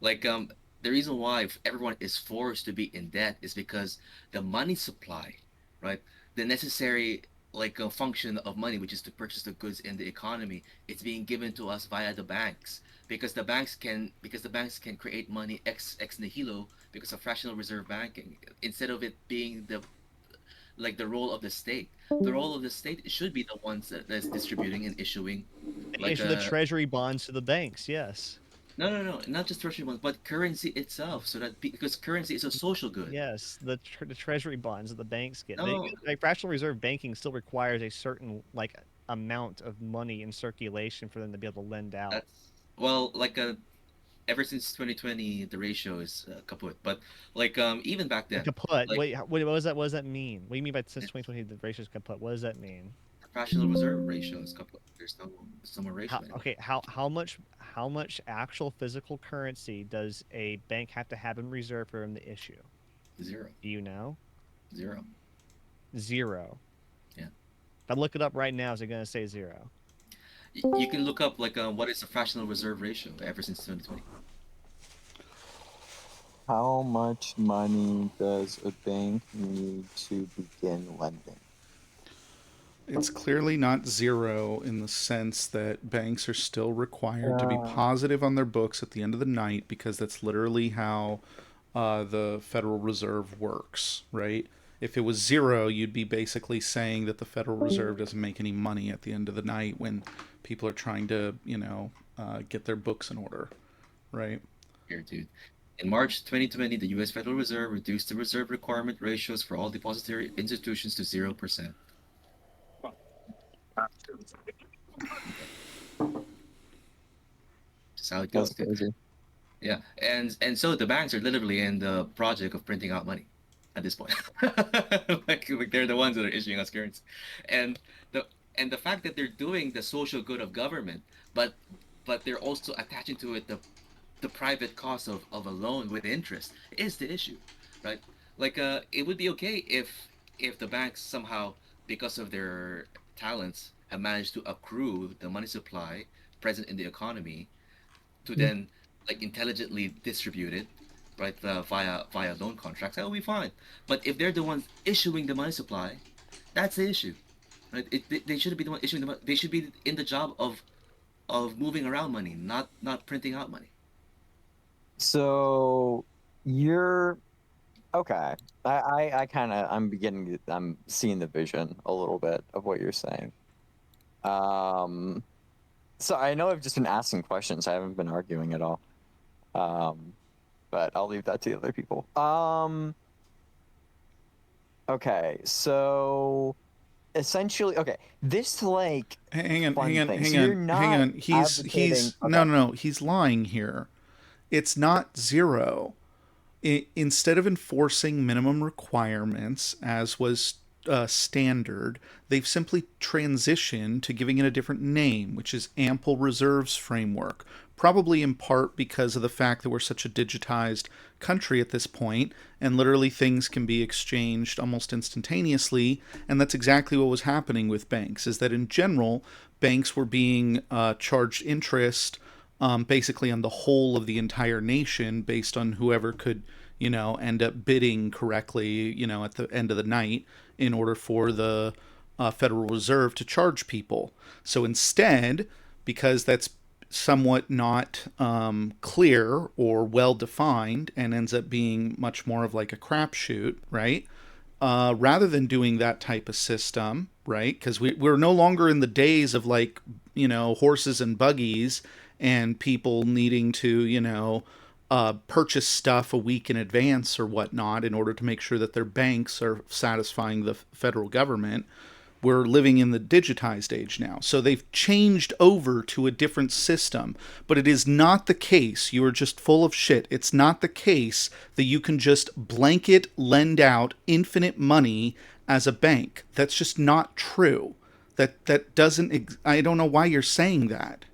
Like the reason why everyone is forced to be in debt is because the money supply, right? The necessary like a function of money, which is to purchase the goods in the economy, it's being given to us via the banks because the banks can create money ex nihilo because of fractional reserve banking instead of it being the role of the state. The role of the state should be the ones that's distributing and issuing They like issue the a treasury bonds to the banks, yes. no, not just treasury bonds, but currency itself. So that because currency is a social good. Yes, the treasury bonds that the banks get. They No, like fractional reserve banking still requires a certain like amount of money in circulation for them to be able to lend out. that's well, ever since 2020, the ratio is kaput. But even back Like then, kaput. like Wait, what does that mean? What do you mean by since it's 2020 the ratio is kaput? What does that mean? the fractional reserve ratio is kaput. There's no more How ratio anymore. okay, how much actual physical currency does a bank have to have in reserve for them to issue? Zero, Do you know? zero. Zero. Yeah, If I look it up right now, is it going to say zero? you can look up what is the fractional reserve ratio ever since 2020. How much money does a bank need to begin lending? It's clearly not zero in the sense that banks are still required to be Uh, positive on their books at the end of the night because that's literally how the Federal Reserve works, right? If it was zero, you'd be basically saying that the Federal Reserve doesn't make any money at the end of the night when people are trying to, get their books in order, right? Here, dude. In March 2020, the U.S. Federal Reserve reduced the reserve requirement ratios for all depository institutions to 0%. Just how it that's goes, dude. crazy. Yeah, and so the banks are literally in the project of printing out money at this point. Like they're the ones that are issuing us currency, and the and the fact that they're doing the social good of government, but they're also attaching to it the private cost of a loan with interest is the issue, right? It would be okay if the banks somehow, because of their talents, have managed to accrue the money supply present in the economy to then intelligently distribute it, right, via loan contracts. That will be fine. But if they're the ones issuing the money supply, that's the issue, right? They shouldn't be the one issuing the money. They should be in the job of moving around money, not printing out money. So you're okay. I kind of I'm seeing the vision a little bit of what you're saying. Um, so I know I've just been asking questions. I haven't been arguing at all. Um, but I'll leave that to the other people. Okay, so essentially, okay, this like Hang on, hang fun on, thing. hang So you're on, hang not on. He's advocating. no, Okay, no, no. He's lying here. It's not zero. Instead of enforcing minimum requirements as was standard, they've simply transitioned to giving it a different name, which is ample reserves framework. Probably in part because of the fact that we're such a digitized country at this point, and literally things can be exchanged almost instantaneously. And that's exactly what was happening with banks. Is that in general, banks were being charged interest basically on the whole of the entire nation based on whoever could, end up bidding correctly, at the end of the night in order for the Federal Reserve to charge people. So instead, because that's somewhat not clear or well defined and ends up being much more of like a crapshoot, right? Rather than doing that type of system, right? Because we're no longer in the days of like, horses and buggies and people needing to, purchase stuff a week in advance or whatnot in order to make sure that their banks are satisfying the federal government. We're living in the digitized age now. So they've changed over to a different system. But it is not the case. You are just full of shit. It's not the case that you can just blanket lend out infinite money as a bank. That's just not true. That doesn't. I don't know why you're saying that.